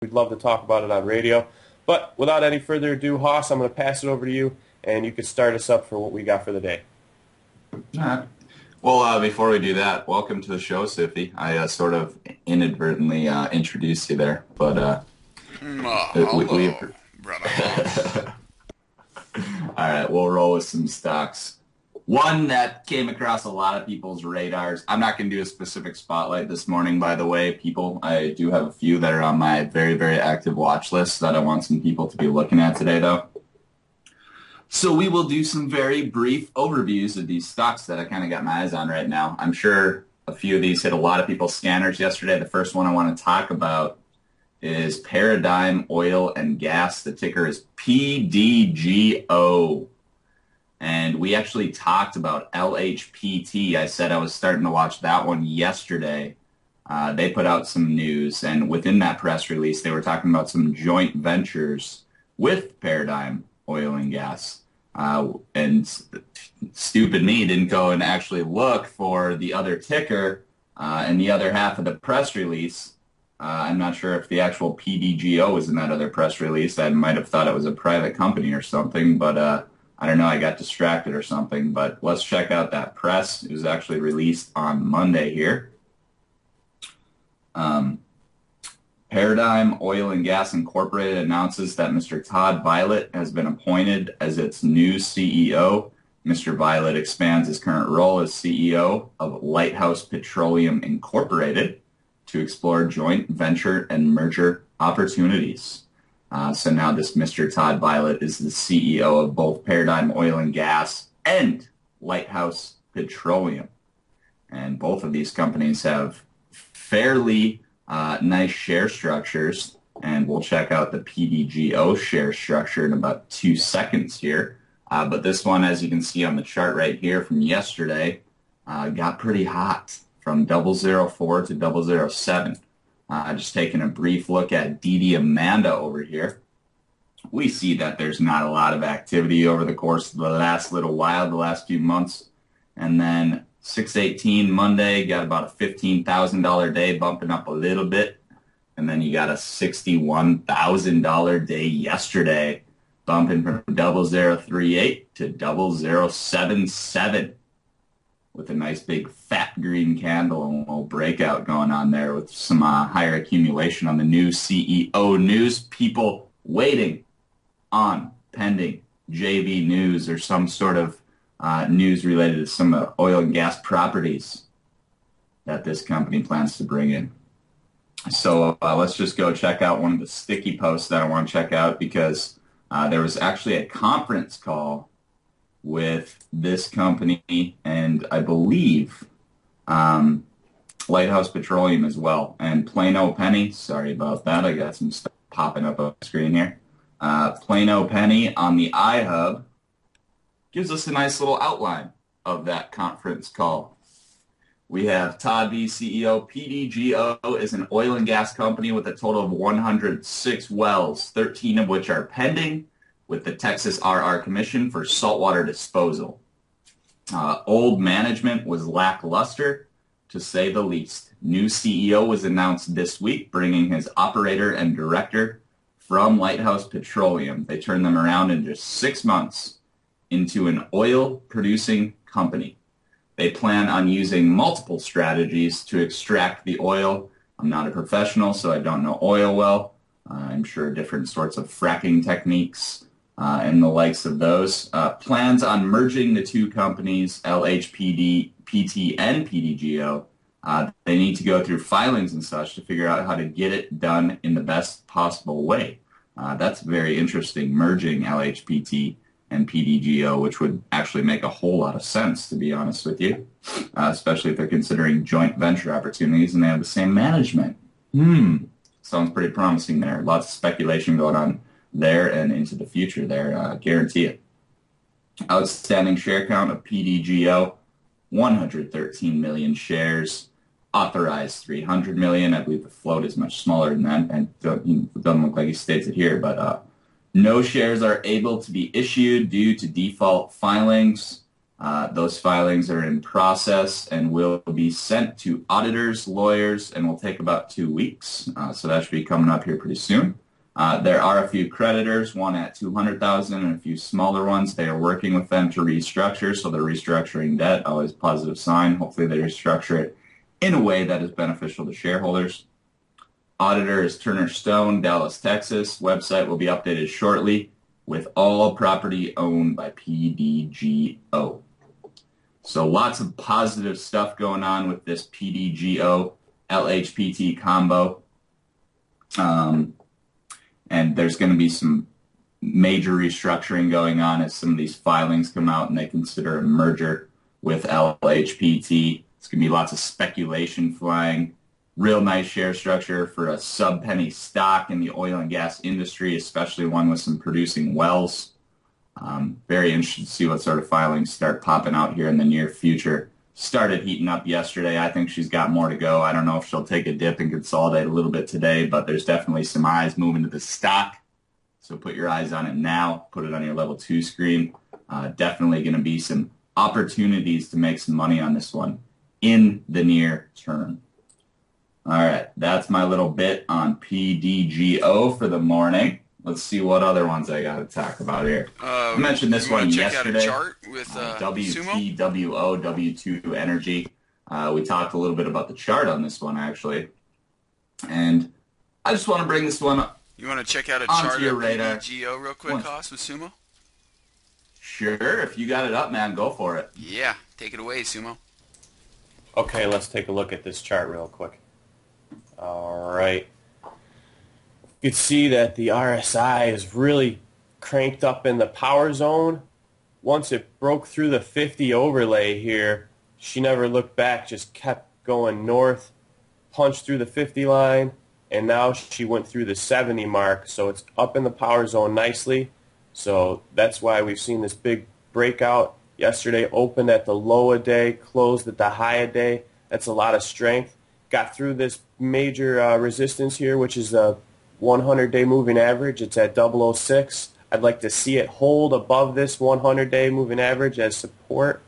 We'd love to talk about it on radio. But without any further ado, Hoss, I'm going to pass it over to you, and you can start us up for what we got for the day. All right. Well, before we do that, welcome to the show, Siffy. I sort of inadvertently introduced you there, but hello, brother. All right, we'll roll with some stocks. One that came across a lot of people's radars. I'm not going to do a specific spotlight this morning, by the way, people. I do have a few that are on my very, very active watch list that I want some people to be looking at today, though. So we will do some very brief overviews of these stocks that I kind of got my eyes on right now. I'm sure a few of these hit a lot of people's scanners yesterday. The first one I want to talk about is Paradigm Oil and Gas. The ticker is PDGO. And we actually talked about LHPT. I said I was starting to watch that one yesterday. They put out some news, and within that press release, they were talking about some joint ventures with Paradigm Oil and Gas. And stupid me didn't go and actually look for the other ticker and the other half of the press release. I'm not sure if the actual PDGO was in that other press release. I might have thought it was a private company or something, but I don't know, I got distracted or something. But let's check out that press. It was actually released on Monday here. Paradigm Oil and Gas Incorporated announces that Mr. Todd Violet has been appointed as its new CEO. Mr. Violet expands his current role as CEO of Lighthouse Petroleum Incorporated to explore joint venture and merger opportunities. So now this Mr. Todd Violet is the CEO of both Paradigm Oil and Gas and Lighthouse Petroleum. And both of these companies have fairly nice share structures, and we'll check out the PDGO share structure in about 2 seconds here. But this one, as you can see on the chart right here from yesterday, got pretty hot from 004 to 007. Just taking a brief look at DD Amanda over here. We see that there's not a lot of activity over the course of the last little while, the last few months. And then 6/18 Monday, got about a $15,000 day, bumping up a little bit. And then you got a $61,000 day yesterday, bumping from 0038 to 0077. With a nice big fat green candle and a little breakout going on there with some higher accumulation on the new CEO news. People waiting on pending JV news or some sort of news related to some oil and gas properties that this company plans to bring in. So let's just go check out one of the sticky posts that I want to check out, because there was actually a conference call with this company and I believe Lighthouse Petroleum as well. And Plano Penny, sorry about that, I got some stuff popping up on the screen here. Plano Penny on the iHub gives us a nice little outline of that conference call. We have Todd V, CEO. PDGO is an oil and gas company with a total of 106 wells, 13 of which are pending with the Texas RR Commission for saltwater disposal. Old management was lackluster, to say the least. New CEO was announced this week, bringing his operator and director from Lighthouse Petroleum. They turned them around in just 6 months into an oil-producing company. They plan on using multiple strategies to extract the oil. I'm not a professional, so I don't know oil well. I'm sure different sorts of fracking techniques and the likes of those. Plans on merging the two companies, LHPD, PT, and PDGO. They need to go through filings and such to figure out how to get it done in the best possible way. That's very interesting, merging LHPT and PDGO, which would actually make a whole lot of sense, to be honest with you, especially if they're considering joint venture opportunities and they have the same management. Sounds pretty promising there. Lots of speculation going on there and into the future there, guarantee it. Outstanding share count of PDGO, 113 million shares, authorized 300 million. I believe the float is much smaller than that, and it doesn't look like he states it here, but no shares are able to be issued due to default filings. Those filings are in process and will be sent to auditors, lawyers, and will take about 2 weeks. So that should be coming up here pretty soon. There are a few creditors, one at $200,000 and a few smaller ones. They are working with them to restructure, so they're restructuring debt, always a positive sign. Hopefully they restructure it in a way that is beneficial to shareholders. Auditor is Turner Stone, Dallas, Texas. Website will be updated shortly with all property owned by PDGO. So lots of positive stuff going on with this PDGO LHPT combo. And there's going to be some major restructuring going on as some of these filings come out and they consider a merger with LHPT. It's going to be lots of speculation flying. Real nice share structure for a sub-penny stock in the oil and gas industry, especially one with some producing wells. Very interested to see what sort of filings start popping out here in the near future. Started heating up yesterday. I think she's got more to go. I don't know if she'll take a dip and consolidate a little bit today, but there's definitely some eyes moving to the stock. So put your eyes on it now. Put it on your level 2 screen. Definitely going to be some opportunities to make some money on this one in the near term. All right, that's my little bit on PDGO for the morning. Let's see what other ones I got to talk about here. I mentioned this one yesterday. Check out a chart with Sumo? WTWO, W2 Energy. We talked a little bit about the chart on this one, actually. And I just want to bring this one up. You want to check out a chart of radar. PDGO real quick, Haas, with Sumo? Sure, if you got it up, man, go for it. Yeah, take it away, Sumo. Okay, let's take a look at this chart real quick. All right. You can see that the RSI is really cranked up in the power zone. Once it broke through the 50 overlay here, she never looked back, just kept going north, punched through the 50 line, and now she went through the 70 mark, so it's up in the power zone nicely. So that's why we've seen this big breakout. Yesterday opened at the low a day, closed at the high a day. That's a lot of strength. Got through this major resistance here, which is a 100-day moving average. It's at 006. I'd like to see it hold above this 100-day moving average as support.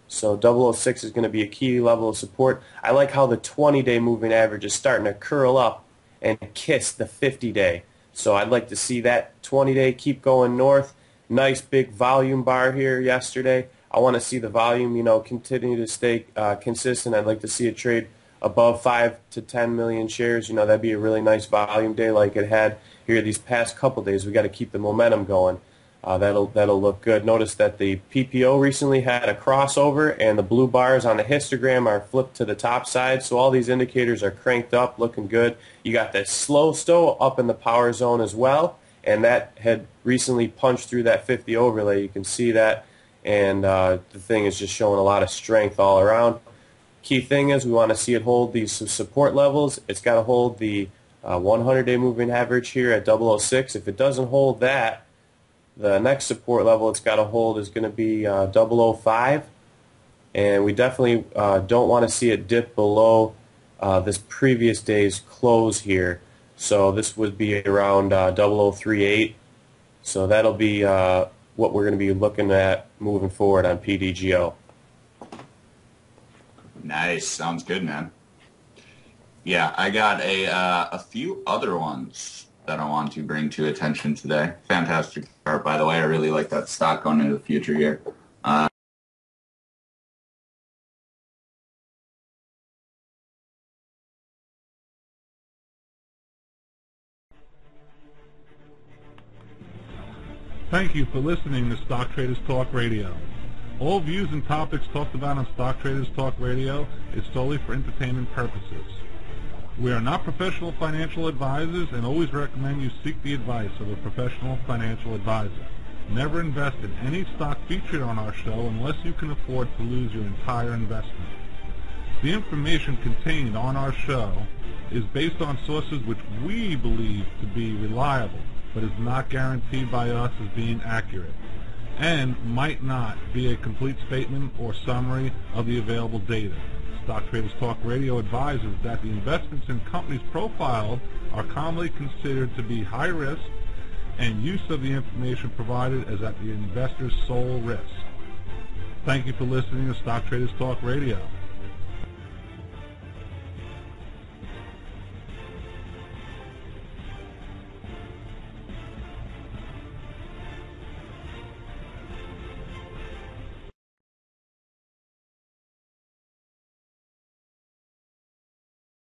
So 006 is going to be a key level of support. I like how the 20-day moving average is starting to curl up and kiss the 50-day. So I'd like to see that 20-day keep going north. Nice big volume bar here yesterday. I want to see the volume, continue to stay consistent. I'd like to see it trade above 5 to 10 million shares. That'd be a really nice volume day like it had here these past couple days. We got to keep the momentum going. That'll look good. Notice that the PPO recently had a crossover, and the blue bars on the histogram are flipped to the top side. So all these indicators are cranked up, looking good. You got that slow stow up in the power zone as well, and that had recently punched through that 50 overlay. You can see that, and the thing is just showing a lot of strength all around. Key thing is we want to see it hold these support levels. It's got to hold the 100-day moving average here at 006. If it doesn't hold that, the next support level it's got to hold is going to be 005. And we definitely don't want to see it dip below this previous day's close here. So this would be around 0038. So that'll be what we're going to be looking at moving forward on PDGO. Nice. Sounds good, man. Yeah, I got a few other ones that I want to bring to attention today. Fantastic chart, by the way. I really like that stock going into the future here. Thank you for listening to Stock Traders Talk Radio. All views and topics talked about on Stock Traders Talk Radio is solely for entertainment purposes. We are not professional financial advisors and always recommend you seek the advice of a professional financial advisor. Never invest in any stock featured on our show unless you can afford to lose your entire investment. The information contained on our show is based on sources which we believe to be reliable, but is not guaranteed by us as being accurate, and might not be a complete statement or summary of the available data. Stock Traders Talk Radio advises that the investments in companies profiled are commonly considered to be high risk, and use of the information provided is at the investor's sole risk. Thank you for listening to Stock Traders Talk Radio.